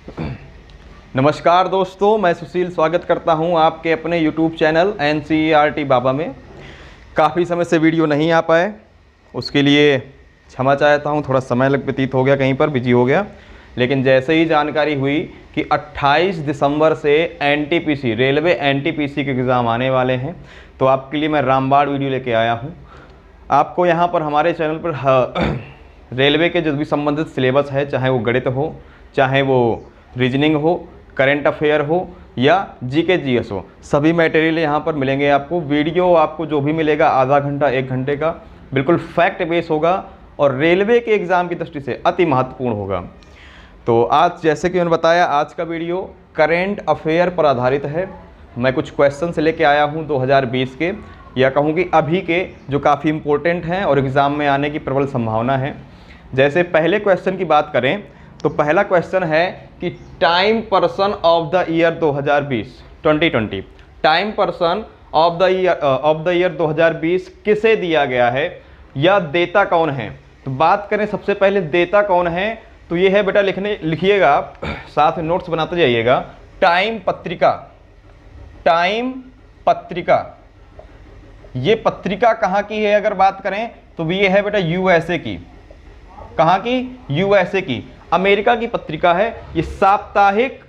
नमस्कार दोस्तों, मैं सुशील स्वागत करता हूं आपके अपने YouTube चैनल NCERT बाबा में। काफ़ी समय से वीडियो नहीं आ पाए, उसके लिए क्षमा चाहता हूं। थोड़ा समय व्यतीत हो गया, कहीं पर बिजी हो गया। लेकिन जैसे ही जानकारी हुई कि 28 दिसंबर से NTPC रेलवे NTPC के एग्ज़ाम आने वाले हैं, तो आपके लिए मैं रामबाण वीडियो लेके आया हूँ। आपको यहाँ पर हमारे चैनल पर रेलवे के जो भी संबंधित सिलेबस है, चाहे वो गणित हो, चाहे वो रीजनिंग हो, करंट अफेयर हो या जीके जीएस हो, सभी मटेरियल यहाँ पर मिलेंगे आपको। वीडियो आपको जो भी मिलेगा आधा घंटा 1 घंटे का बिल्कुल फैक्ट बेस होगा और रेलवे के एग्ज़ाम की दृष्टि से अति महत्वपूर्ण होगा। तो आज जैसे कि मैंने बताया, आज का वीडियो करंट अफेयर पर आधारित है। मैं कुछ क्वेश्चन से लेके आया हूँ 2020 के, या कहूँ कि अभी के, जो काफ़ी इम्पोर्टेंट हैं और एग्ज़ाम में आने की प्रबल संभावना है। जैसे पहले क्वेश्चन की बात करें तो पहला क्वेश्चन है कि time person of the year 2020 time person of the year 2020 किसे दिया गया है या देता कौन है। तो बात करें सबसे पहले देता कौन है, तो ये है बेटा, लिखिएगा आप, साथ में नोट्स बनाते जाइएगा। टाइम पत्रिका, टाइम पत्रिका, ये पत्रिका कहाँ की है अगर बात करें तो ये है बेटा यूएसए की। कहाँ की? यूएसए की। अमेरिका की पत्रिका है। ये साप्ताहिक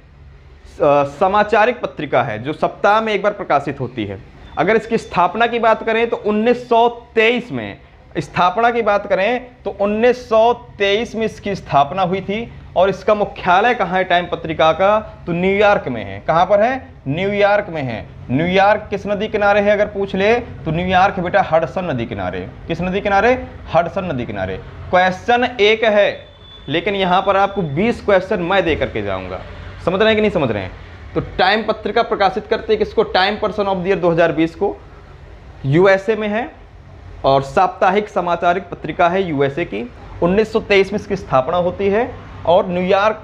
समाचारिक पत्रिका है जो सप्ताह में एक बार प्रकाशित होती है। अगर इसकी स्थापना की बात करें तो 1923 में, स्थापना की बात करें तो 1923 में इसकी स्थापना हुई थी। और इसका मुख्यालय कहाँ है टाइम पत्रिका का? तो न्यूयॉर्क में है। कहाँ पर है? न्यूयॉर्क में है। न्यूयॉर्क किस नदी किनारे है अगर पूछ ले तो न्यूयॉर्क बेटा हडसन नदी किनारे। किस नदी किनारे? हडसन नदी किनारे। क्वेश्चन एक है, लेकिन यहाँ पर आपको 20 क्वेश्चन मैं दे करके जाऊँगा। समझ रहे हैं कि नहीं समझ रहे हैं? तो टाइम पत्रिका प्रकाशित करते हैं किसको? Time person of the year 2020 को। यूएसए में है और साप्ताहिक समाचारिक पत्रिका है यूएसए की। 1923 में इसकी स्थापना होती है और न्यूयॉर्क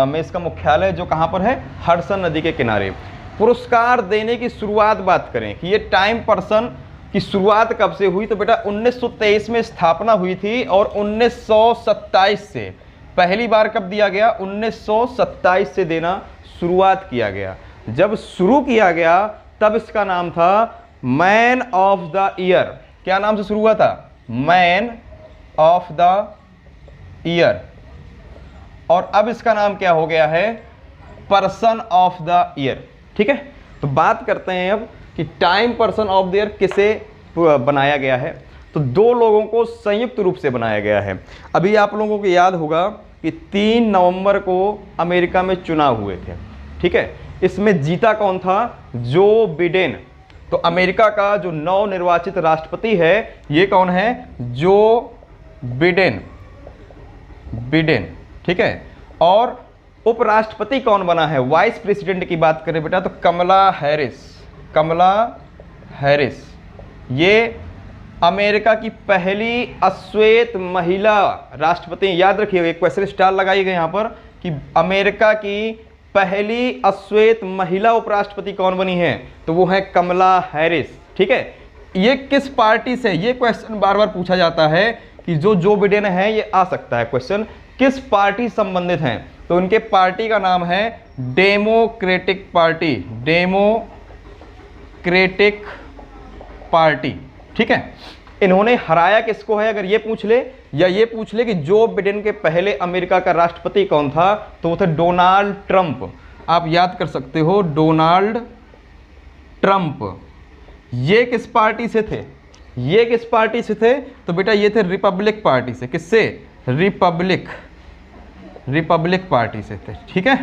में इसका मुख्यालय जो कहाँ पर है? हडसन नदी के किनारे। पुरस्कार देने की शुरुआत बात करें कि ये टाइम पर्सन की शुरुआत कब से हुई, तो बेटा 1923 में स्थापना हुई थी और 1927 से पहली बार कब दिया गया? 1927 से देना शुरुआत किया गया। जब शुरू किया गया तब इसका नाम था मैन ऑफ द ईयर। क्या नाम से शुरू हुआ था? Man of the year. और अब इसका नाम क्या हो गया है? Person of the year. ठीक है, तो बात करते हैं अब कि time person of the year किसे बनाया गया है। तो 2 लोगों को संयुक्त रूप से बनाया गया है। अभी आप लोगों को याद होगा कि 3 नवंबर को अमेरिका में चुनाव हुए थे। ठीक है, इसमें जीता कौन था? Joe Biden. तो अमेरिका का जो नवनिर्वाचित राष्ट्रपति है ये कौन है? Joe Biden. बिडेन, ठीक है। और उपराष्ट्रपति कौन बना है? वाइस प्रेसिडेंट की बात करें बेटा तो कमला हैरिस। कमला हैरिस ये अमेरिका की पहली अश्वेत महिला राष्ट्रपति। याद रखिएगा, एक क्वेश्चन स्टार लगाइएगा यहाँ पर कि अमेरिका की पहली अश्वेत महिला उपराष्ट्रपति कौन बनी है, तो वो है कमला हैरिस। ठीक है, ये किस पार्टी से? ये क्वेश्चन बार बार पूछा जाता है कि जो बिडेन है, ये आ सकता है क्वेश्चन, किस पार्टी संबंधित हैं? तो उनके पार्टी का नाम है डेमोक्रेटिक पार्टी। Democratic party. ठीक है, इन्होंने हराया किसको है अगर ये पूछ ले, या ये पूछ ले कि जो बिडेन के पहले अमेरिका का राष्ट्रपति कौन था, तो वो थे डोनाल्ड ट्रंप। आप याद कर सकते हो, डोनाल्ड ट्रंप। ये किस पार्टी से थे? ये किस पार्टी से थे? तो बेटा ये थे रिपब्लिक पार्टी से। किससे? रिपब्लिक पार्टी से थे। ठीक है,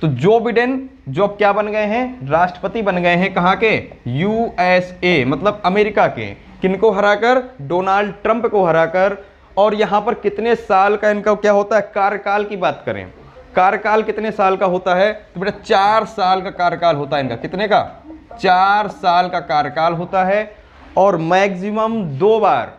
तो जो बिडेन जो अब क्या बन गए हैं? राष्ट्रपति बन गए हैं। कहाँ के? यूएसए, मतलब अमेरिका के। किनको हराकर? डोनाल्ड ट्रंप को हराकर। और यहाँ पर कितने साल का इनका क्या होता है? कार्यकाल की बात करें, कार्यकाल कितने साल का होता है? तो बेटा 4 साल का कार्यकाल होता है इनका। कितने का? 4 साल का कार्यकाल होता है। और मैक्सिमम 2 बार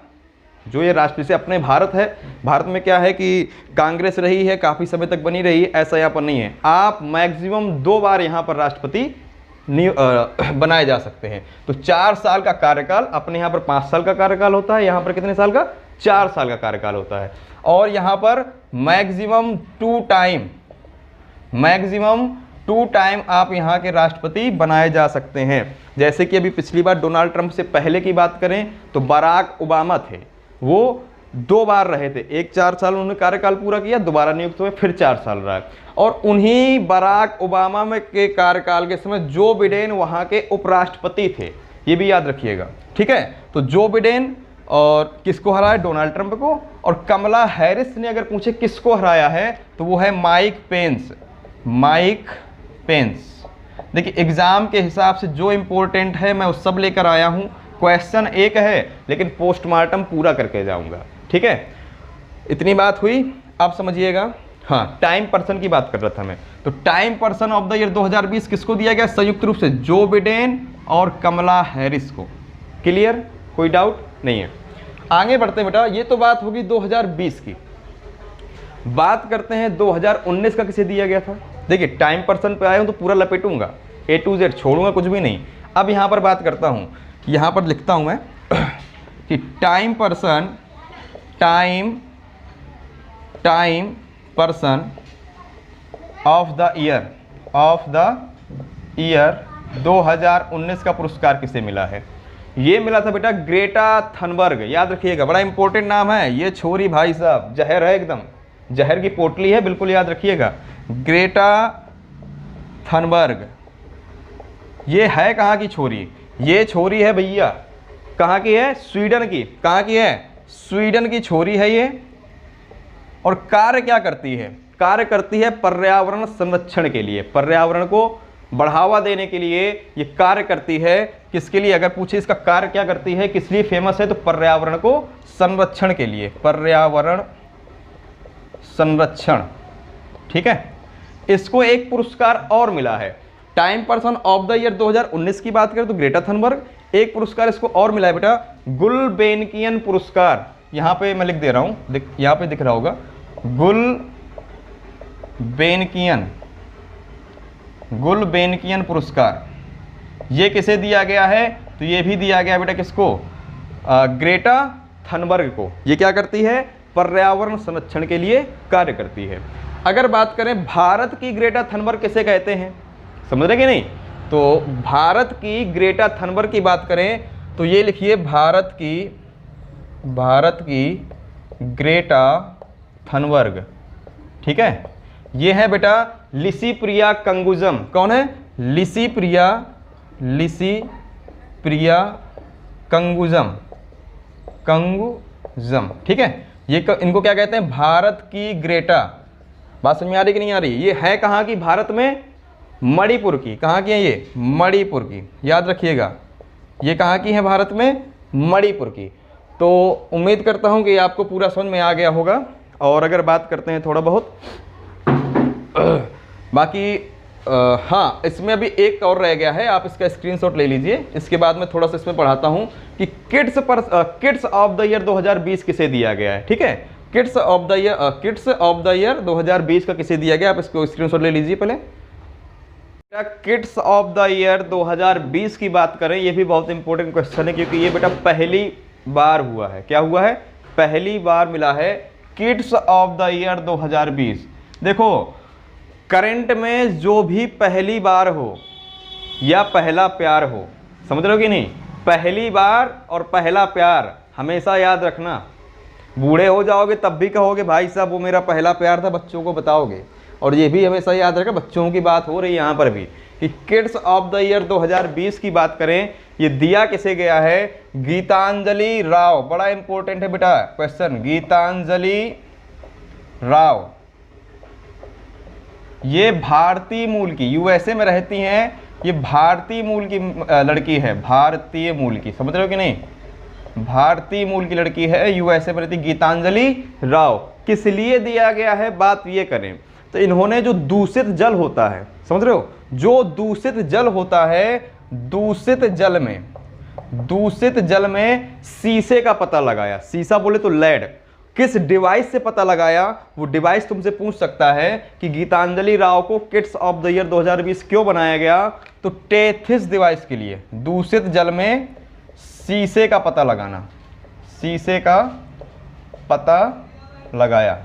जो ये राष्ट्र से अपने भारत है, भारत में क्या है कि कांग्रेस रही है, काफ़ी समय तक बनी रही है, ऐसा यहाँ पर नहीं है। आप मैक्सिमम 2 बार यहाँ पर राष्ट्रपति बनाए जा सकते हैं। तो 4 साल का कार्यकाल, अपने यहाँ पर 5 साल का कार्यकाल होता है, यहाँ पर कितने साल का? 4 साल का कार्यकाल होता है। और यहाँ पर मैक्सिमम 2 टाइम मैक्सिमम 2 टाइम आप यहाँ के राष्ट्रपति बनाए जा सकते हैं। जैसे कि अभी पिछली बार डोनाल्ड ट्रंप से पहले की बात करें तो बराक ओबामा थे, वो 2 बार रहे थे, एक 4 साल उन्होंने कार्यकाल पूरा किया, दोबारा नियुक्त हुए, फिर 4 साल रहा। और उन्हीं बराक ओबामा में के कार्यकाल के समय जो बिडेन वहाँ के उपराष्ट्रपति थे, ये भी याद रखिएगा, ठीक है। तो जो बिडेन और किसको हराया, डोनाल्ड ट्रंप को, और कमला हैरिस ने अगर पूछे किसको हराया है तो वो है माइक पेंस, माइक पेंस। देखिए एग्जाम के हिसाब से जो इम्पोर्टेंट है मैं उस सब लेकर आया हूँ, क्वेश्चन एक है लेकिन पोस्टमार्टम पूरा करके जाऊंगा, ठीक है। इतनी बात हुई, अब समझिएगा। हाँ, टाइम पर्सन की बात कर रहा था मैं, तो time person of the year 2020 किसको दिया गया, संयुक्त रूप से जो बिडेन और कमला हैरिस को। क्लियर, कोई डाउट नहीं है। आगे बढ़ते हैं बेटा, ये तो बात होगी 2020 की। बात करते हैं 2019 का किसे दिया गया था। देखिए टाइम पर्सन पे आया हूँ तो पूरा लपेटूंगा, A to Z छोड़ूंगा कुछ भी नहीं। अब यहाँ पर बात करता हूँ, यहाँ पर लिखता हूँ मैं कि time person of the year 2019 का पुरस्कार किसे मिला है। ये मिला था बेटा ग्रेटा थनबर्ग। याद रखिएगा, बड़ा इंपॉर्टेंट नाम है ये छोरी, भाई साहब जहर है, एकदम जहर की पोटली है, बिल्कुल याद रखिएगा। ग्रेटा थनबर्ग ये है कहाँ की छोरी, ये छोरी है भैया कहाँ की है, स्वीडन की। कहाँ की है, स्वीडन की छोरी है ये। और कार्य क्या करती है, कार्य करती है पर्यावरण संरक्षण के लिए, पर्यावरण को बढ़ावा देने के लिए ये कार्य करती है। किसके लिए, अगर पूछे इसका कार्य क्या करती है, किस लिए फेमस है, तो पर्यावरण को संरक्षण के लिए, पर्यावरण संरक्षण, ठीक है। इसको एक पुरस्कार और मिला है, time person of the year 2019 की बात करें तो ग्रेटा थनबर्ग, एक पुरस्कार इसको और मिला है बेटा, गुलबेनकियन पुरस्कार। यहाँ पे मैं लिख दे रहा हूँ, यहाँ पे दिख रहा होगा, गुलबेनकियन पुरस्कार। ये किसे दिया गया है, तो ये भी दिया गया बेटा किसको, ग्रेटा थनबर्ग को। ये क्या करती है, पर्यावरण संरक्षण के लिए कार्य करती है। अगर बात करें भारत की ग्रेटा थनबर्ग किसे कहते हैं, समझ रहे कि नहीं, तो भारत की ग्रेटा थनबर्ग की बात करें तो ये लिखिए, भारत की ग्रेटा थनबर्ग, ठीक है। ये है बेटा लिसीप्रिया कंगुजम। कौन है, लिसीप्रिया कंगुजम, ठीक है। ये इनको क्या कहते हैं, भारत की ग्रेटा। बात समझ में आ रही कि नहीं आ रही। ये है कहाँ की, भारत में मणिपुर की। कहाँ की है ये, मणिपुर की, याद रखिएगा। ये कहाँ की है, भारत में मणिपुर की। तो उम्मीद करता हूँ कि आपको पूरा समझ में आ गया होगा। और अगर बात करते हैं थोड़ा बहुत बाकी हाँ, इसमें अभी एक और रह गया है, आप इसका स्क्रीनशॉट ले लीजिए। इसके बाद में थोड़ा सा इसमें पढ़ाता हूँ कि किड्स ऑफ द ईयर 2020 किसे दिया गया है, ठीक है। किड्स ऑफ द ईयर 2020 का किसे दिया गया, आप इसको स्क्रीनशॉट ले लीजिए पहले। किड्स ऑफ द ईयर 2020 की बात करें, ये भी बहुत इंपॉर्टेंट क्वेश्चन है, क्योंकि ये बेटा पहली बार हुआ है। क्या हुआ है, पहली बार मिला है किड्स ऑफ द ईयर 2020। देखो करंट में जो भी पहली बार हो या पहला प्यार हो, समझ रहे हो कि नहीं, पहली बार और पहला प्यार हमेशा याद रखना। बूढ़े हो जाओगे तब भी कहोगे भाई साहब वो मेरा पहला प्यार था, बच्चों को बताओगे। और ये भी हमेशा याद रखना, बच्चों की बात हो रही है यहाँ पर भी, कि किड्स ऑफ द ईयर 2020 की बात करें, ये दिया किसे गया है, गीतांजलि राव। बड़ा इंपॉर्टेंट है बेटा क्वेश्चन, गीतांजलि राव। ये भारतीय मूल की, यूएसए में रहती हैं, ये भारतीय मूल की लड़की है, भारतीय मूल की, समझ रहे हो कि नहीं, भारतीय मूल की लड़की है, यूएसए में रहती, गीतांजलि राव। किस लिए दिया गया है, बात ये करें तो इन्होंने जो दूषित जल होता है, समझ रहे हो, जो दूषित जल होता है, दूषित जल में शीशे का पता लगाया। शीशा बोले तो लेड। किस डिवाइस से पता लगाया, वो डिवाइस तुमसे पूछ सकता है कि गीतांजलि राव को किड्स ऑफ द ईयर 2020 क्यों बनाया गया, तो टेथिस डिवाइस के लिए, दूषित जल में शीशे का पता लगाना, शीशे का पता लगाया,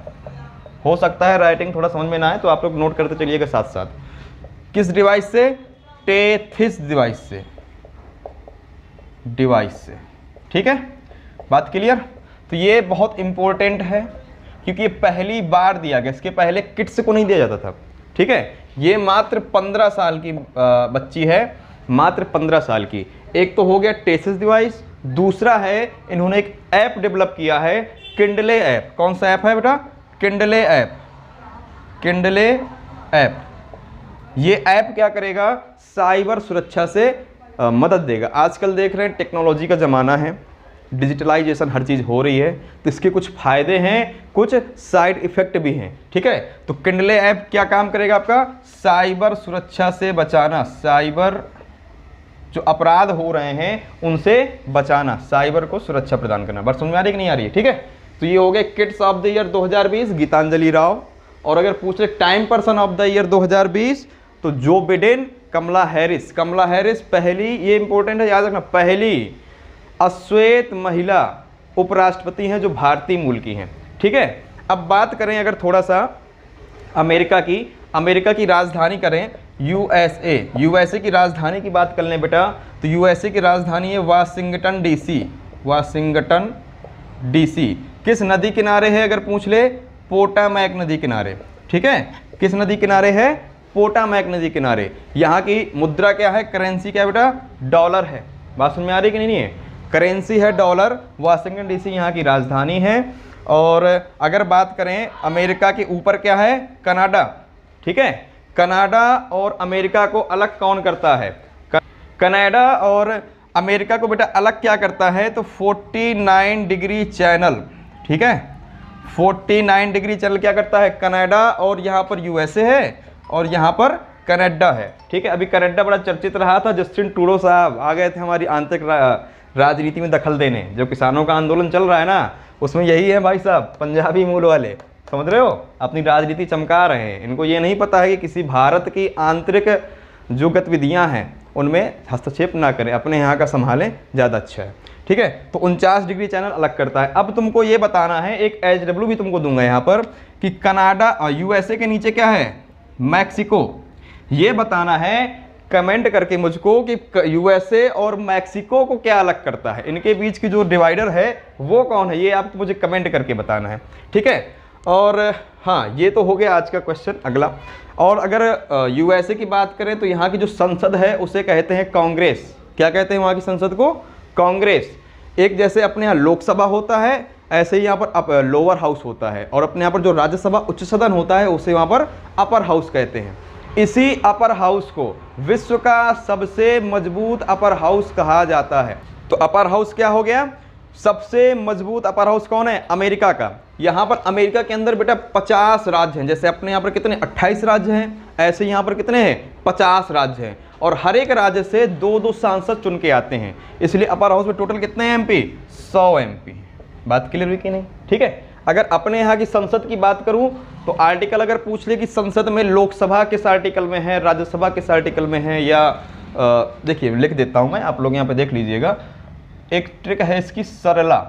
हो सकता है राइटिंग थोड़ा समझ में ना आए तो आप लोग नोट करते चलिएगा साथ साथ। किस डिवाइस से? टेथिस डिवाइस से। ठीक है, बात क्लियर? तो ये बहुत इंपॉर्टेंट है क्योंकि ये पहली बार दिया गया, इसके पहले किड्स को नहीं दिया जाता था। ठीक है, ये मात्र 15 साल की बच्ची है, मात्र 15 साल की। एक तो हो गया टेथिस डिवाइस, दूसरा है इन्होंने एक ऐप डेवलप किया है, किंडले ऐप। कौन सा ऐप है बेटा? Kindle app. किंडले ऐप, ये ऐप क्या करेगा? साइबर सुरक्षा से मदद देगा। आजकल देख रहे हैं टेक्नोलॉजी का ज़माना है, डिजिटलाइजेशन हर चीज़ हो रही है, तो इसके कुछ फ़ायदे हैं, कुछ साइड इफ़ेक्ट भी हैं। ठीक है, तो किंडले ऐप क्या काम करेगा आपका? साइबर सुरक्षा से बचाना, साइबर जो अपराध हो रहे हैं उनसे बचाना, साइबर को सुरक्षा प्रदान करना। बात समझ में आ रही कि नहीं आ रही है? ठीक है, तो ये हो गए kids of the year 2020 Gitanjali Rao. और अगर पूछ ले Time person of the year 2020 तो Joe Biden, Kamala Harris. Kamala Harris पहली, ये इंपॉर्टेंट है याद रखना, पहली अश्वेत महिला उपराष्ट्रपति हैं जो भारतीय मूल की हैं। ठीक है, अब बात करें अगर थोड़ा सा अमेरिका की राजधानी करें यूएसए की राजधानी की बात कर लें बेटा, तो यूएसए की राजधानी है वाशिंगटन डीसी। किस नदी किनारे है अगर पूछ ले? पोटामैक नदी किनारे। ठीक है, किस नदी किनारे है? पोटामैक नदी किनारे। यहाँ की मुद्रा क्या है? करेंसी क्या है बेटा? डॉलर है। बात समझ में आ रही कि नहीं है? करेंसी है डॉलर। वाशिंगटन डीसी यहाँ की राजधानी है। और अगर बात करें अमेरिका के ऊपर क्या है? कनाडा। ठीक है, कनाडा और अमेरिका को अलग कौन करता है? कनाडा और अमेरिका को बेटा अलग क्या करता है? तो 49 डिग्री चैनल। ठीक है, 49 डिग्री चैनल क्या करता है? कनाडा, और यहाँ पर यूएसए है और यहाँ पर कनाडा है। ठीक है, अभी कनाडा बड़ा चर्चित रहा था, जस्टिन ट्रूडो साहब आ गए थे हमारी आंतरिक राजनीति में दखल देने। जो किसानों का आंदोलन चल रहा है ना, उसमें यही है भाई साहब, पंजाबी मूल वाले, समझ रहे हो, अपनी राजनीति चमका रहे हैं। इनको ये नहीं पता है कि किसी भारत की आंतरिक जो गतिविधियां हैं उनमें हस्तक्षेप ना करें, अपने यहाँ का संभालें, ज़्यादा अच्छा है। ठीक है, तो 49 डिग्री चैनल अलग करता है। अब तुमको ये बताना है, एक HW भी तुमको दूंगा यहाँ पर, कि कनाडा और यूएसए के नीचे क्या है? मैक्सिको। ये बताना है कमेंट करके मुझको कि यूएसए और मैक्सिको को क्या अलग करता है, इनके बीच की जो डिवाइडर है वो कौन है, ये आपको मुझे कमेंट करके बताना है। ठीक है, और हाँ, ये तो हो गया आज का क्वेश्चन। अगला, और अगर यूएसए की बात करें तो यहाँ की जो संसद है उसे कहते हैं कांग्रेस। क्या कहते हैं वहाँ की संसद को? कांग्रेस। एक जैसे अपने यहाँ लोकसभा होता है, ऐसे ही यहाँ पर लोअर हाउस होता है, और अपने यहाँ पर जो राज्यसभा उच्च सदन होता है उसे वहाँ पर अपर हाउस कहते हैं। इसी अपर हाउस को विश्व का सबसे मजबूत अपर हाउस कहा जाता है। तो अपर हाउस क्या हो गया? सबसे मजबूत अपर हाउस कौन है? अमेरिका का। यहाँ पर अमेरिका के अंदर बेटा 50 राज्य हैं। जैसे अपने यहाँ पर कितने 28 राज्य हैं, ऐसे यहाँ पर कितने हैं? 50 राज्य हैं, और हर एक राज्य से 2-2 सांसद चुन के आते हैं। इसलिए अपर हाउस में टोटल कितने हैं MP? 100 MP। बात क्लियर हुई कि नहीं? ठीक है, अगर अपने यहाँ की संसद की बात करूं तो आर्टिकल अगर पूछ ले कि संसद में लोकसभा किस आर्टिकल में है, राज्यसभा किस आर्टिकल में है, या देखिए लिख देता हूं मैं, आप लोग यहाँ पे देख लीजिएगा। एक ट्रिक है इसकी, सरला।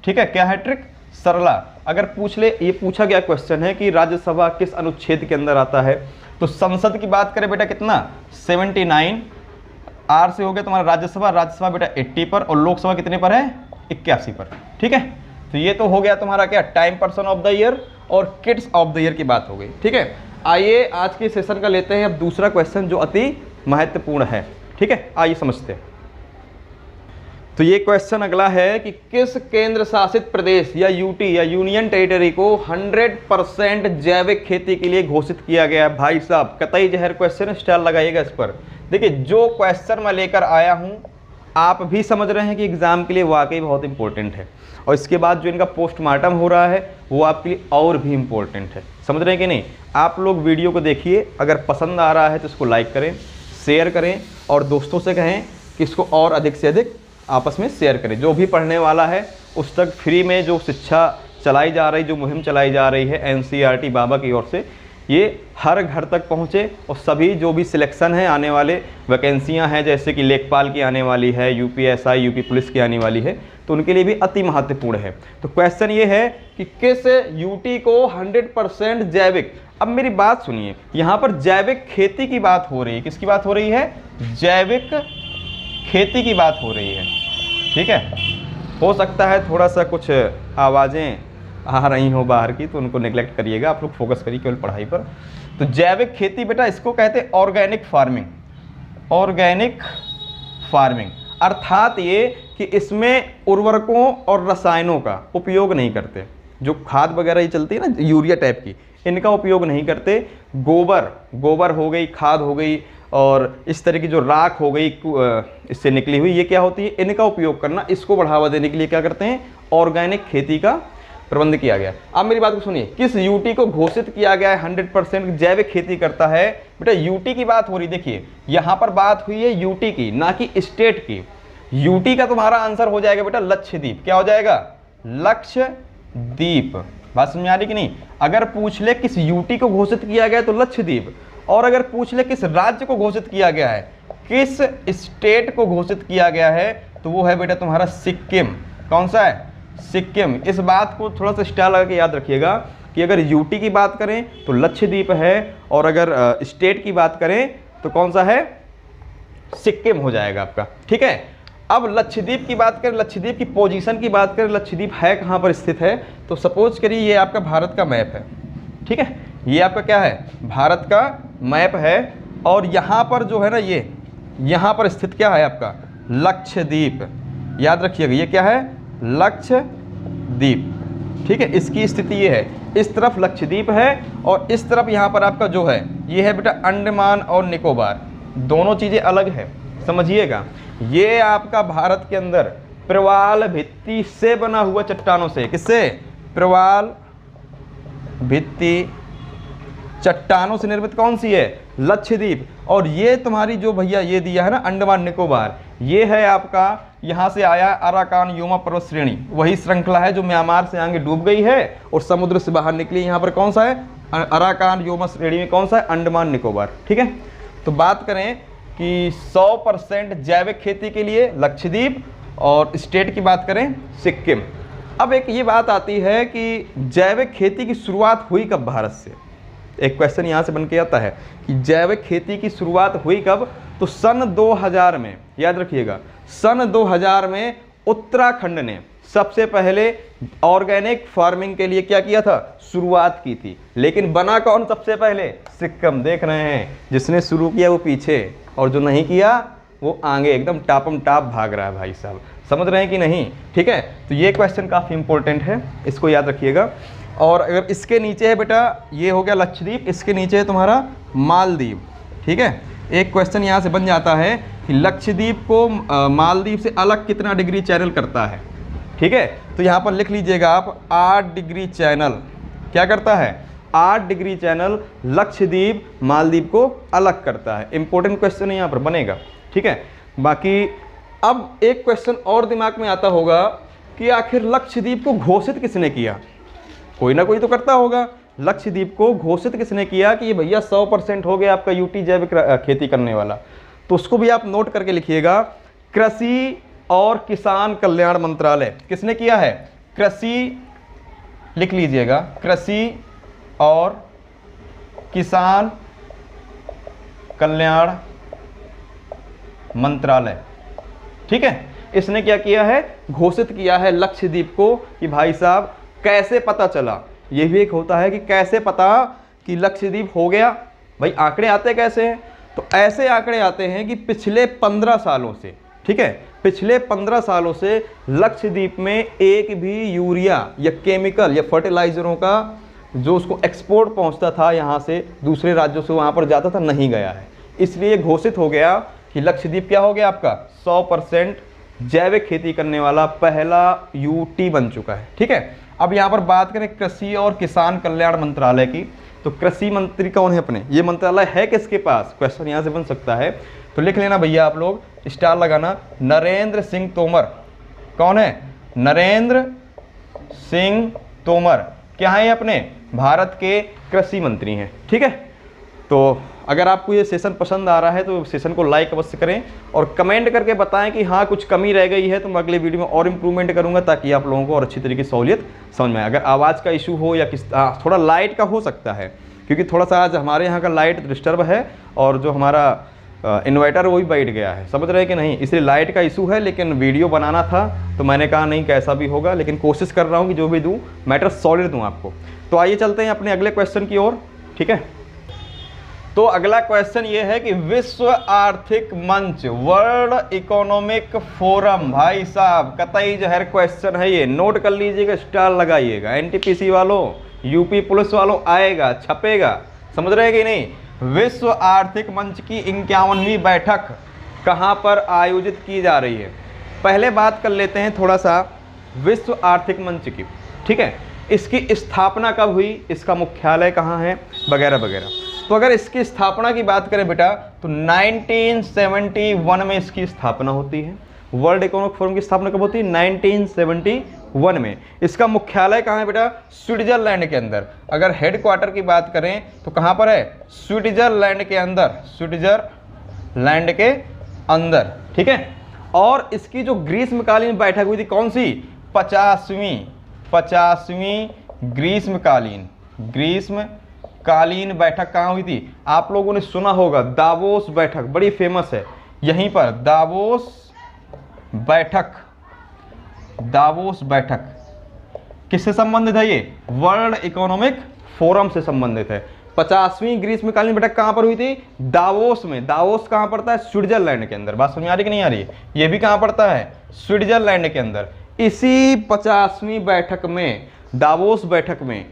ठीक है, क्या है ट्रिक? सरला। अगर पूछ ले, ये पूछा गया क्वेश्चन है कि राज्यसभा किस अनुच्छेद के अंदर आता है, तो संसद की बात करें बेटा कितना? 79। R से हो गया तुम्हारा राज्यसभा बेटा 80 पर, और लोकसभा कितने पर है? 81 पर। ठीक है, तो ये तो हो गया तुम्हारा क्या? Time person of the year और किड्स ऑफ द ईयर की बात हो गई। ठीक है, आइए आज के सेशन का लेते हैं अब दूसरा क्वेश्चन जो अति महत्वपूर्ण है। ठीक है, आइए समझते हैं। तो ये क्वेश्चन अगला है कि किस केंद्र शासित प्रदेश या यूटी या यूनियन टेरिटरी को 100% जैविक खेती के लिए घोषित किया गया है? भाई साहब कतई जहर क्वेश्चन, स्टाइल लगाइएगा इस पर। देखिए, जो क्वेश्चन मैं लेकर आया हूं आप भी समझ रहे हैं कि एग्जाम के लिए वाकई बहुत इंपॉर्टेंट है, और इसके बाद जो इनका पोस्टमार्टम हो रहा है वो आपके लिए और भी इम्पोर्टेंट है। समझ रहे हैं कि नहीं? आप लोग वीडियो को देखिए, अगर पसंद आ रहा है तो इसको लाइक करें, शेयर करें, और दोस्तों से कहें कि इसको और अधिक से अधिक आपस में शेयर करें। जो भी पढ़ने वाला है उस तक फ्री में जो शिक्षा चलाई जा रही, जो मुहिम चलाई जा रही है NCERT बाबा की ओर से, ये हर घर तक पहुँचे और सभी जो भी सिलेक्शन है आने वाले वैकेंसियाँ हैं, जैसे कि लेखपाल की आने वाली है, यूपीएसआई, यूपी पुलिस की आने वाली है, तो उनके लिए भी अति महत्वपूर्ण है। तो क्वेश्चन ये है कि किस यूटी को 100% जैविक, अब मेरी बात सुनिए, यहाँ पर जैविक खेती की बात हो रही है, किसकी बात हो रही है? जैविक खेती की बात हो रही है, ठीक है। हो सकता है थोड़ा सा कुछ आवाज़ें आ रही हो बाहर की, तो उनको नेग्लेक्ट करिएगा, आप लोग फोकस करिए केवल पढ़ाई पर। तो जैविक खेती बेटा इसको कहते हैं ऑर्गेनिक फार्मिंग। ऑर्गेनिक फार्मिंग अर्थात ये कि इसमें उर्वरकों और रसायनों का उपयोग नहीं करते, जो खाद वगैरह ये चलती है ना यूरिया टाइप की, इनका उपयोग नहीं करते। गोबर हो गई, खाद हो गई, और इस तरह की जो राख हो गई इससे निकली हुई, ये क्या होती है? इनका उपयोग करना, इसको बढ़ावा देने के लिए क्या करते हैं? ऑर्गेनिक खेती का प्रबंध किया गया। अब मेरी बात को सुनिए, किस यूटी को घोषित किया गया है 100% जैविक खेती करता है? बेटा यूटी की बात हो रही, देखिए यहाँ पर बात हुई है यूटी की, ना कि स्टेट की। यूटी का तुम्हारा आंसर हो जाएगा बेटा लक्षद्वीप। क्या हो जाएगा? लक्षद्वीप। बात समझ आ रही कि नहीं? अगर पूछ ले किस यूटी को घोषित किया गया तो लक्षद्वीप, और अगर पूछ ले किस राज्य को घोषित किया गया है, किस स्टेट को घोषित किया गया है, तो वो है बेटा तुम्हारा सिक्किम। कौन सा है? सिक्किम। इस बात को थोड़ा सा स्टार लगा के याद रखिएगा कि अगर यूटी की बात करें तो लक्षद्वीप है, और अगर स्टेट की बात करें तो कौन सा है? सिक्किम हो जाएगा आपका, ठीक है। अब लक्षद्वीप की बात करें, लक्षद्वीप की पोजीशन की बात करें, लक्षद्वीप है कहाँ पर स्थित है? तो सपोज करिए ये आपका भारत का मैप है, ठीक है, ये आपका क्या है? भारत का मैप है, और यहाँ पर जो है ना, ये यहाँ पर स्थित क्या है आपका? लक्षद्वीप। याद रखिएगा ये क्या है? लक्षद्वीप, ठीक है। इसकी स्थिति ये है, इस तरफ लक्षद्वीप है और इस तरफ यहाँ पर आपका जो है ये है बेटा अंडमान और निकोबार। दोनों चीज़ें अलग है, समझिएगा। ये आपका भारत के अंदर प्रवाल भित्ति से बना हुआ चट्टानों से, किससे? प्रवाल भित्ति चट्टानों से निर्मित कौन सी है? लक्षद्वीप। और ये तुम्हारी जो भैया ये दिया है ना अंडमान निकोबार, ये है आपका यहाँ से आया अराकान योमा पर्वत श्रेणी, वही श्रृंखला है जो म्यांमार से आगे डूब गई है और समुद्र से बाहर निकली। यहाँ पर कौन सा है? अराकान योमा श्रेणी में कौन सा है? अंडमान निकोबार, ठीक है। तो बात करें कि 100% जैविक खेती के लिए लक्षद्वीप, और स्टेट की बात करें सिक्किम। अब एक ये बात आती है कि जैविक खेती की शुरुआत हुई कब भारत से? एक क्वेश्चन यहाँ से बन के आता है कि जैविक खेती की शुरुआत हुई कब? तो सन 2000 में, याद रखिएगा, सन 2000 में उत्तराखंड ने सबसे पहले ऑर्गेनिक फार्मिंग के लिए क्या किया था? शुरुआत की थी। लेकिन बना कौन सबसे पहले? सिक्किम। देख रहे हैं, जिसने शुरू किया वो पीछे और जो नहीं किया वो आगे एकदम टापम टाप भाग रहा है भाई साहब। समझ रहे हैं कि नहीं? ठीक है, तो ये क्वेश्चन काफ़ी इंपॉर्टेंट है, इसको याद रखिएगा। और अगर इसके नीचे है बेटा, ये हो गया लक्षद्वीप, इसके नीचे है तुम्हारा मालदीव, ठीक है। एक क्वेश्चन यहाँ से बन जाता है कि लक्षद्वीप को मालदीव से अलग कितना डिग्री चैनल करता है, ठीक है। तो यहाँ पर लिख लीजिएगा आप 8 डिग्री चैनल। क्या करता है? 8 डिग्री चैनल लक्षद्वीप मालदीव को अलग करता है। इंपॉर्टेंट क्वेश्चन यहाँ पर बनेगा, ठीक है। बाकी अब एक क्वेश्चन और दिमाग में आता होगा कि आखिर लक्षद्वीप को घोषित किसने किया? कोई ना कोई तो करता होगा। लक्षद्वीप को घोषित किसने किया कि ये भैया 100% हो गया आपका यूटी जैविक खेती करने वाला? तो उसको भी आप नोट करके लिखिएगा, कृषि और किसान कल्याण मंत्रालय। किसने किया है? कृषि, लिख लीजिएगा, कृषि और किसान कल्याण मंत्रालय, ठीक है। इसने क्या किया है? घोषित किया है लक्षद्वीप को कि भाई साहब कैसे पता चला? ये भी एक होता है कि कैसे पता कि लक्षद्वीप हो गया। भाई आंकड़े आते कैसे हैं? तो ऐसे आंकड़े आते हैं कि पिछले 15 सालों से, ठीक है, पिछले 15 सालों से लक्षद्वीप में एक भी यूरिया या केमिकल या फर्टिलाइजरों का जो उसको एक्सपोर्ट पहुंचता था यहाँ से दूसरे राज्यों से वहाँ पर जाता था, नहीं गया है। इसलिए घोषित हो गया कि लक्षद्वीप क्या हो गया आपका? 100% जैविक खेती करने वाला पहला यूटी बन चुका है, ठीक है। अब यहाँ पर बात करें कृषि और किसान कल्याण मंत्रालय की, तो कृषि मंत्री कौन है अपने? ये मंत्रालय है किसके पास? क्वेश्चन यहाँ से बन सकता है, तो लिख लेना भैया आप लोग, स्टार लगाना, नरेंद्र सिंह तोमर। कौन है? नरेंद्र सिंह तोमर। क्या है अपने? भारत के कृषि मंत्री हैं। ठीक है, तो अगर आपको ये सेशन पसंद आ रहा है तो सेशन को लाइक अवश्य करें और कमेंट करके बताएं कि हाँ कुछ कमी रह गई है, तो मैं अगले वीडियो में और इम्प्रूवमेंट करूंगा ताकि आप लोगों को और अच्छी तरीके से सहूलियत समझ में आए। अगर आवाज़ का इशू हो या थोड़ा लाइट का हो सकता है, क्योंकि थोड़ा सा आज हमारे यहाँ का लाइट डिस्टर्ब है और जो हमारा इन्वर्टर वो भी बैठ गया है, समझ रहे हैं कि नहीं, इसलिए लाइट का इशू है। लेकिन वीडियो बनाना था तो मैंने कहा नहीं कैसा भी होगा, लेकिन कोशिश कर रहा हूँ कि जो भी दूँ मैटर सॉलिड दूँ आपको। तो आइए चलते हैं अपने अगले क्वेश्चन की ओर। ठीक है, तो अगला क्वेश्चन ये है कि विश्व आर्थिक मंच, वर्ल्ड इकोनॉमिक फोरम, भाई साहब कतई जहर क्वेश्चन है ये, नोट कर लीजिएगा, स्टार लगाइएगा। एनटीपीसी वालों, यूपी पुलिस वालों, आएगा छपेगा, समझ रहे हैं कि नहीं। विश्व आर्थिक मंच की 51वीं बैठक कहाँ पर आयोजित की जा रही है। पहले बात कर लेते हैं थोड़ा सा विश्व आर्थिक मंच की। ठीक है, इसकी स्थापना कब हुई, इसका मुख्यालय कहाँ है, वगैरह वगैरह। तो अगर इसकी स्थापना की बात करें बेटा तो 1971 में इसकी स्थापना होती है। वर्ल्ड इकोनॉमिक फोरम की स्थापना कब होती है, 1971 में। इसका मुख्यालय कहाँ है बेटा, स्विट्जरलैंड के अंदर। अगर हेडक्वार्टर की बात करें तो कहाँ पर है, स्विट्जरलैंड के अंदर, स्विट्जरलैंड के अंदर। ठीक है, और इसकी जो ग्रीष्मकालीन बैठक हुई थी कौन सी, 50वीं ग्रीष्मकालीन बैठक कहाँ हुई थी, आप लोगों ने सुना होगा, दावोस बैठक, बड़ी फेमस है। यहीं पर दावोस बैठक किससे संबंधित है, ये वर्ल्ड इकोनॉमिक फोरम से संबंधित है। 50वीं ग्रीष्मकालीन बैठक कहाँ पर हुई थी, दावोस में। दावोस कहाँ पड़ता है, स्विट्जरलैंड के अंदर। बात समझ आ रही कि नहीं आ रही है, ये भी कहाँ पड़ता है, स्विट्जरलैंड के अंदर। इसी 50वीं बैठक में, दावोस बैठक में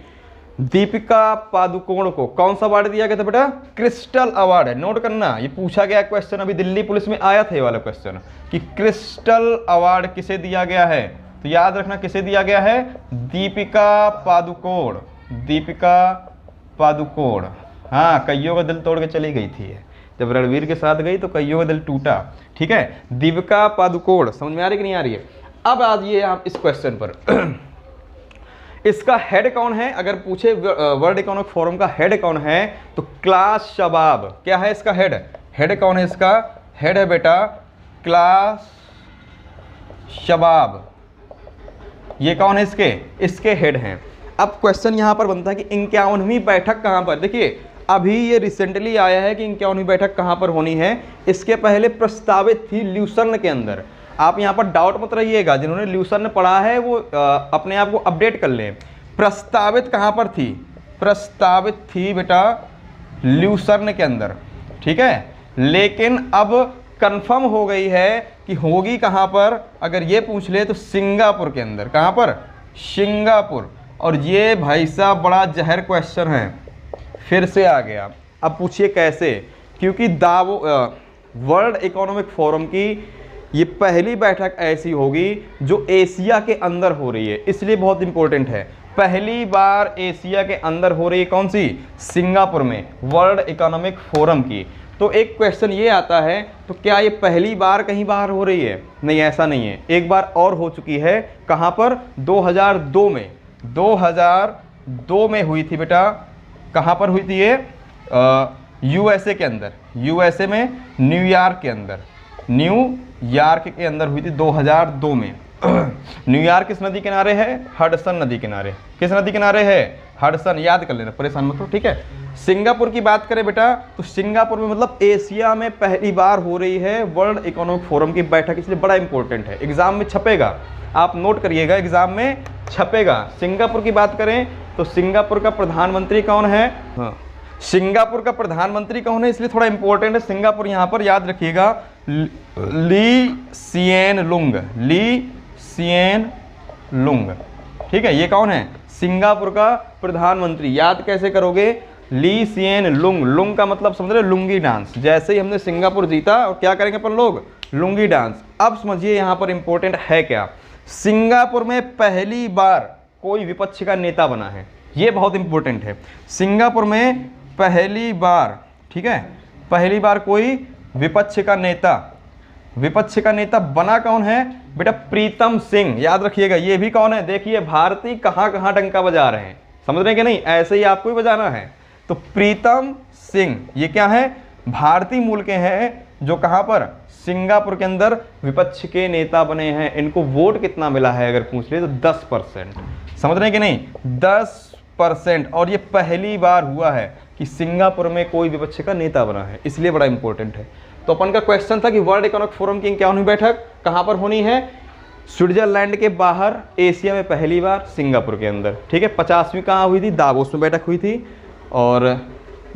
दीपिका पादुकोण को कौन सा अवार्ड दिया गया था बेटा, क्रिस्टल अवार्ड है। नोट करना, ये पूछा गया क्वेश्चन, अभी दिल्ली पुलिस में आया था ये वाला क्वेश्चन कि क्रिस्टल अवार्ड किसे दिया गया है। तो याद रखना किसे दिया गया है, दीपिका पादुकोण। हाँ, कईयों का दिल तोड़ के चली गई थी ये, जब रणवीर के साथ गई तो कईयों का दिल टूटा। ठीक है, दीपिका पादुकोण, समझ में आ रही कि नहीं आ रही है। अब आइए आप इस क्वेश्चन पर इसका हेड कौन है, अगर पूछे वर्ल्ड इकोनॉमिक फोरम का हेड कौन है तो क्लास शवाब। क्या है इसका हेड, हेड कौन है इसका, हेड है बेटा क्लास शवाब। ये कौन है इसके हेड हैं। अब क्वेश्चन यहां पर बनता है कि 51वीं बैठक कहां पर, देखिए अभी ये रिसेंटली आया है कि 51वीं बैठक कहां पर होनी है। इसके पहले प्रस्तावित थी ल्यूसर्न के अंदर। आप यहाँ पर डाउट मत रहिएगा, जिन्होंने ल्यूसर्न पढ़ा है वो अपने आप को अपडेट कर लें। प्रस्तावित कहाँ पर थी, प्रस्तावित थी बेटा ल्यूसर्न के अंदर। ठीक है, लेकिन अब कंफर्म हो गई है कि होगी कहाँ पर, अगर ये पूछ ले तो सिंगापुर के अंदर। कहाँ पर, सिंगापुर। और ये भाई साहब बड़ा जहर क्वेश्चन है, फिर से आ गया। अब पूछिए कैसे, क्योंकि वर्ल्ड इकोनॉमिक फोरम की ये पहली बैठक ऐसी होगी जो एशिया के अंदर हो रही है, इसलिए बहुत इंपॉर्टेंट है। पहली बार एशिया के अंदर हो रही है, कौन सी, सिंगापुर में, वर्ल्ड इकोनॉमिक फोरम की। तो एक क्वेश्चन ये आता है, तो क्या ये पहली बार कहीं बाहर हो रही है, नहीं ऐसा नहीं है, एक बार और हो चुकी है। कहाँ पर, 2002 में, 2002 में हुई थी बेटा। कहाँ पर हुई थी ये, यूएसए के अंदर, यूएसए में न्यूयॉर्क के अंदर, न्यूयॉर्क के अंदर हुई थी 2002 में। न्यूयॉर्क किस नदी किनारे है, हडसन नदी किनारे। किस नदी किनारे है, हडसन, याद कर लेना, परेशान मत हो। ठीक है, सिंगापुर की बात करें बेटा तो सिंगापुर में मतलब एशिया में पहली बार हो रही है वर्ल्ड इकोनॉमिक फोरम की बैठक, इसलिए बड़ा इंपॉर्टेंट है, एग्जाम में छपेगा, आप नोट करिएगा, एग्जाम में छपेगा। सिंगापुर की बात करें तो सिंगापुर का प्रधानमंत्री कौन है, हाँ सिंगापुर का प्रधानमंत्री कौन है, इसलिए थोड़ा इंपॉर्टेंट है सिंगापुर। यहाँ पर याद रखिएगा, ली सिएन लुंग। ठीक है, ये कौन है, सिंगापुर का प्रधानमंत्री। याद कैसे करोगे, ली सिएन लुंग। लुंग का मतलब समझ रहे, लुंगी डांस। जैसे ही हमने सिंगापुर जीता और क्या करेंगे अपन लोग, लुंगी डांस। अब समझिए यहाँ पर इंपॉर्टेंट है क्या, सिंगापुर में पहली बार कोई विपक्ष का नेता बना है, ये बहुत इंपॉर्टेंट है। सिंगापुर में पहली बार, ठीक है, पहली बार कोई विपक्ष का नेता बना कौन है बेटा, प्रीतम सिंह। याद रखिएगा, ये भी कौन है, देखिए भारतीय कहाँ कहाँ डंका बजा रहे हैं, समझ रहे हैं कि नहीं, ऐसे ही आपको ही बजाना है। तो प्रीतम सिंह ये क्या है, भारतीय मूल के हैं, जो कहाँ पर, सिंगापुर के अंदर विपक्ष के नेता बने हैं। इनको वोट कितना मिला है अगर पूछ ले तो 10%। समझ रहे हैं कि नहीं, 10%। और ये पहली बार हुआ है कि सिंगापुर में कोई विपक्ष का नेता बना है, इसलिए बड़ा इंपॉर्टेंट है। तो अपन का क्वेश्चन था कि वर्ल्ड इकोनॉमिक फोरम की क्या बैठक कहाँ पर होनी है, स्विट्जरलैंड के बाहर, एशिया में पहली बार, सिंगापुर के अंदर। ठीक है, 50वीं कहाँ हुई थी, दावोस में बैठक हुई थी। और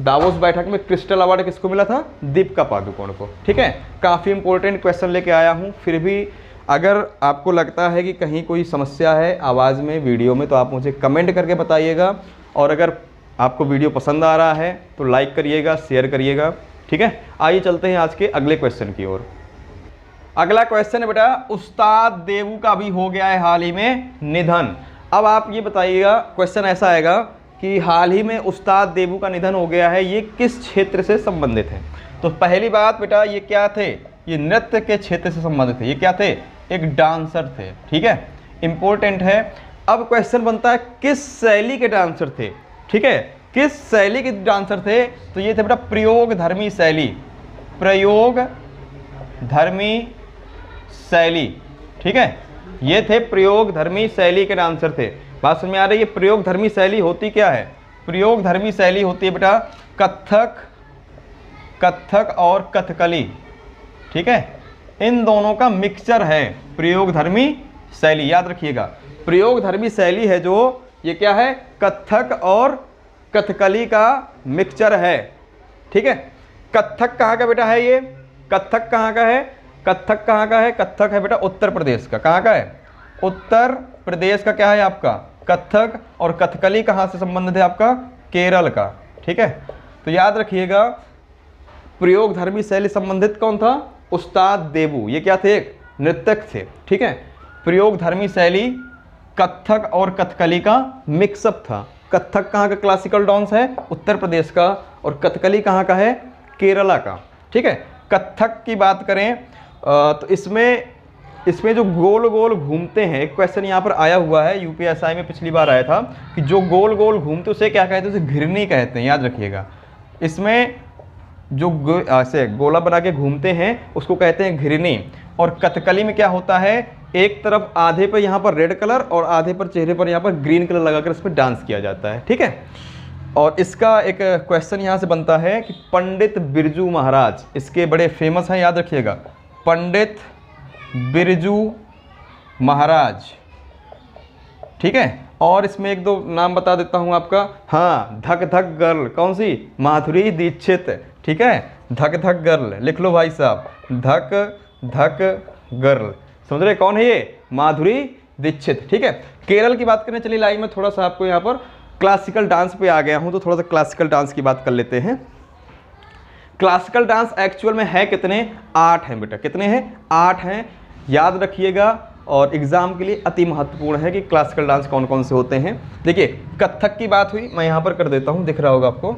दावोस बैठक में क्रिस्टल अवार्ड किसको मिला था, दीपिका पादुकोण को। ठीक है, काफ़ी इंपॉर्टेंट क्वेश्चन लेके आया हूँ। फिर भी अगर आपको लगता है कि कहीं कोई समस्या है आवाज़ में, वीडियो में, तो आप मुझे कमेंट करके बताइएगा। और अगर आपको वीडियो पसंद आ रहा है तो लाइक करिएगा, शेयर करिएगा। ठीक है, आइए चलते हैं आज के अगले क्वेश्चन की ओर। अगला क्वेश्चन है बेटा, उस्ताद देवू का भी हो गया है हाल ही में निधन। अब आप ये बताइएगा, क्वेश्चन ऐसा आएगा कि हाल ही में उस्ताद देवू का निधन हो गया है, ये किस क्षेत्र से संबंधित है। तो पहली बात बेटा, ये क्या थे, ये नृत्य के क्षेत्र से संबंधित थे। ये क्या थे, एक डांसर थे। ठीक है, इंपॉर्टेंट है। अब क्वेश्चन बनता है किस शैली के डांसर थे। ठीक है, किस शैली के डांसर थे, तो ये थे बेटा प्रयोग धर्मी शैली, प्रयोग धर्मी शैली। ठीक है, ये थे प्रयोग धर्मी शैली के डांसर थे। बात समझ में आ रही है। प्रयोग धर्मी शैली होती क्या है, प्रयोग धर्मी शैली होती है बेटा कथक, कथक और कथकली। ठीक है, इन दोनों का मिक्सचर है प्रयोग धर्मी शैली, याद रखिएगा। प्रयोग धर्मी शैली है जो, ये क्या है, कथक और कथकली का मिक्सचर है। ठीक है, कथक कहाँ का बेटा है, ये कथक कहाँ का है, कथक कहाँ का है, कथक है बेटा उत्तर प्रदेश का। कहाँ का है, उत्तर प्रदेश का। क्या है आपका कथक, और कथकली कहाँ से संबंधित है आपका, केरल का। ठीक है, तो याद रखिएगा प्रयोग धर्मी शैली संबंधित कौन था, उस्ताद देवू। ये क्या थे, एक नृत्यक थे। ठीक है, प्रयोग धर्मी शैली कथक और कथकली का मिक्सअप था। कथक कहाँ का क्लासिकल डांस है, उत्तर प्रदेश का, और कथकली कहाँ का है, केरला का। ठीक है, कथक की बात करें तो इसमें जो गोल गोल घूमते हैं, एक क्वेश्चन यहाँ पर आया हुआ है यूपीएसआई में, पिछली बार आया था कि जो गोल गोल घूमते उसे क्या कहते हैं, उसे घिरनी कहते हैं। याद रखिएगा, इसमें जो ऐसे गोला बना के घूमते हैं उसको कहते हैं घिरनी। और कथकली में क्या होता है, एक तरफ आधे पर यहाँ पर रेड कलर और आधे पर चेहरे पर यहाँ पर ग्रीन कलर लगाकर इस पर डांस किया जाता है। ठीक है, और इसका एक क्वेश्चन यहाँ से बनता है कि पंडित बिरजू महाराज इसके बड़े फेमस हैं, याद रखिएगा, पंडित बिरजू महाराज। ठीक है, और इसमें एक दो नाम बता देता हूँ आपका। हाँ, धक धक गर्ल, कौन सी, माधुरी दीक्षित। ठीक है, धक धक गर्ल लिख लो भाई साहब, धक धक गर्ल। समझ रहे कौन है ये, माधुरी दीक्षित। ठीक है, केरल की बात करने चलिए लाइव में, थोड़ा सा आपको यहाँ पर क्लासिकल डांस पे आ गया हूँ तो थोड़ा सा क्लासिकल डांस की बात कर लेते हैं। क्लासिकल डांस एक्चुअल में है कितने, 8 हैं बेटा। कितने हैं, 8 हैं, याद रखिएगा। और एग्जाम के लिए अति महत्वपूर्ण है कि क्लासिकल डांस कौन कौन से होते हैं। देखिए, कथक की बात हुई, मैं यहाँ पर कर देता हूँ, दिख रहा होगा आपको।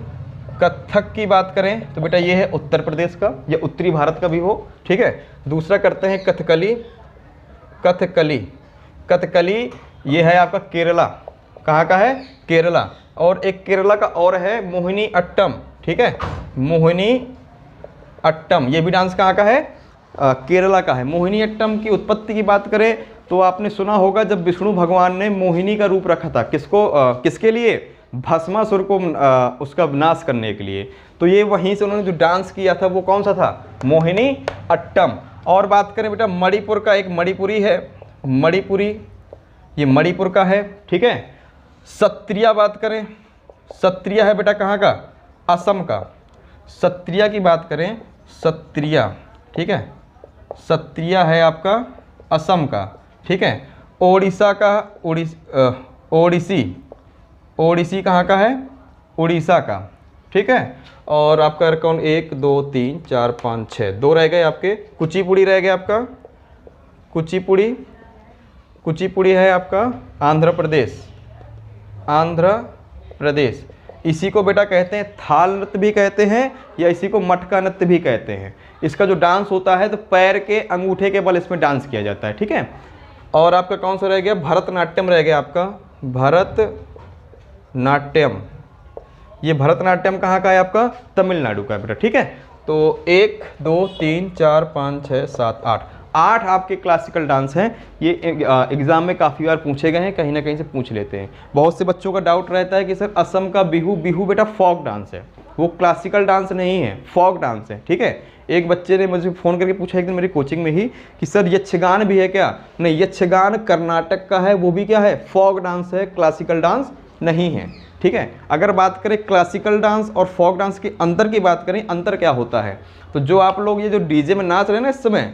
कथक की बात करें तो बेटा ये है उत्तर प्रदेश का, या उत्तरी भारत का भी हो। ठीक है, दूसरा करते हैं कथकली, कथकली, कथकली ये है आपका केरला। कहाँ का है, केरला। और एक केरला का और है मोहिनी अट्टम। ठीक है, मोहिनी अट्टम, ये भी डांस कहाँ का है, केरला का है। मोहिनी अट्टम की उत्पत्ति की बात करें तो आपने सुना होगा जब विष्णु भगवान ने मोहिनी का रूप रखा था, किसको, किसके लिए, भस्मासुर को उसका नाश करने के लिए। तो ये वहीं से उन्होंने जो डांस किया था वो कौन सा था, मोहिनी अट्टम। और बात करें बेटा मणिपुर का, एक मणिपुरी है, मणिपुरी, ये मणिपुर का है। ठीक है, सत्रिया बात करें, सत्रिया है बेटा कहाँ का, असम का। सत्रिया की बात करें, सत्रिया, ठीक है, सत्रिया है आपका असम का। ठीक है, ओडिशा का, ओडिसी, ओडिसी कहाँ का है, उड़ीसा का। ठीक है, और आपका कौन, 1 2 3 4 5 6, 2 रह गए आपके। कुचिपुड़ी रह गया आपका, कुचिपुड़ी, कुचिपुड़ी है आपका आंध्र प्रदेश, आंध्र प्रदेश। इसी को बेटा कहते हैं थाल नृत्य भी कहते हैं, या इसी को मटका नृत्य भी कहते हैं। इसका जो डांस होता है तो पैर के अंगूठे के बल इसमें डांस किया जाता है। ठीक है, और आपका कौन सा रह गया, भरतनाट्यम रह गया आपका, नाट्यम, ये भरतनाट्यम कहाँ का है आपका? तमिलनाडु का है बेटा, ठीक है। तो 1 2 3 4 5 6 7 8 आपके क्लासिकल डांस हैं। ये एग्ज़ाम में काफ़ी बार पूछे गए हैं, कहीं ना कहीं से पूछ लेते हैं। बहुत से बच्चों का डाउट रहता है कि सर असम का बिहू, बिहू बेटा फोक डांस है, वो क्लासिकल डांस नहीं है, फोक डांस है, ठीक है। एक बच्चे ने मुझे फ़ोन करके पूछा एक दिन मेरी कोचिंग में ही कि सर यक्षगान भी है क्या? नहीं, यक्षगान कर्नाटक का है, वो भी क्या है? फोक डांस है, क्लासिकल डांस नहीं है, ठीक है। अगर बात करें क्लासिकल डांस और फोक डांस के अंतर की बात करें, अंतर क्या होता है, तो जो आप लोग ये जो डीजे में नाच रहे हैं ना, इस समय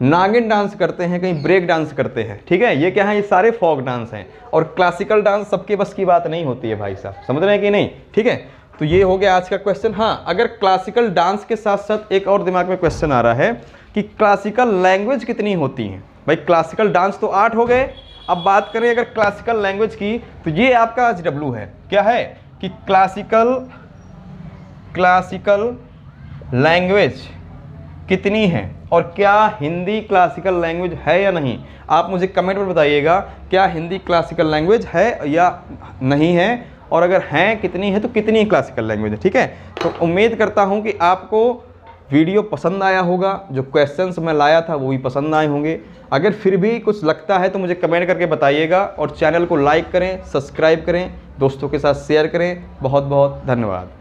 नागिन डांस करते हैं, कहीं ब्रेक डांस करते हैं, ठीक है, ये क्या है? ये सारे फोक डांस हैं। और क्लासिकल डांस सबके बस की बात नहीं होती है भाई साहब, समझ रहे हैं कि नहीं, ठीक है। तो ये हो गया आज का क्वेश्चन। हाँ, अगर क्लासिकल डांस के साथ साथ एक और दिमाग में क्वेश्चन आ रहा है कि क्लासिकल लैंग्वेज कितनी होती हैं। भाई क्लासिकल डांस तो 8 हो गए, अब बात करें अगर क्लासिकल लैंग्वेज की, तो ये आपका HW है, क्या है कि क्लासिकल लैंग्वेज कितनी है, और क्या हिंदी क्लासिकल लैंग्वेज है या नहीं। आप मुझे कमेंट में बताइएगा, क्या हिंदी क्लासिकल लैंग्वेज है या नहीं है, और अगर हैं कितनी है तो कितनी क्लासिकल लैंग्वेज है, ठीक है। तो उम्मीद करता हूँ कि आपको वीडियो पसंद आया होगा, जो क्वेश्चंस मैं लाया था वो भी पसंद आए होंगे। अगर फिर भी कुछ लगता है तो मुझे कमेंट करके बताइएगा, और चैनल को लाइक करें, सब्सक्राइब करें, दोस्तों के साथ शेयर करें। बहुत बहुत धन्यवाद।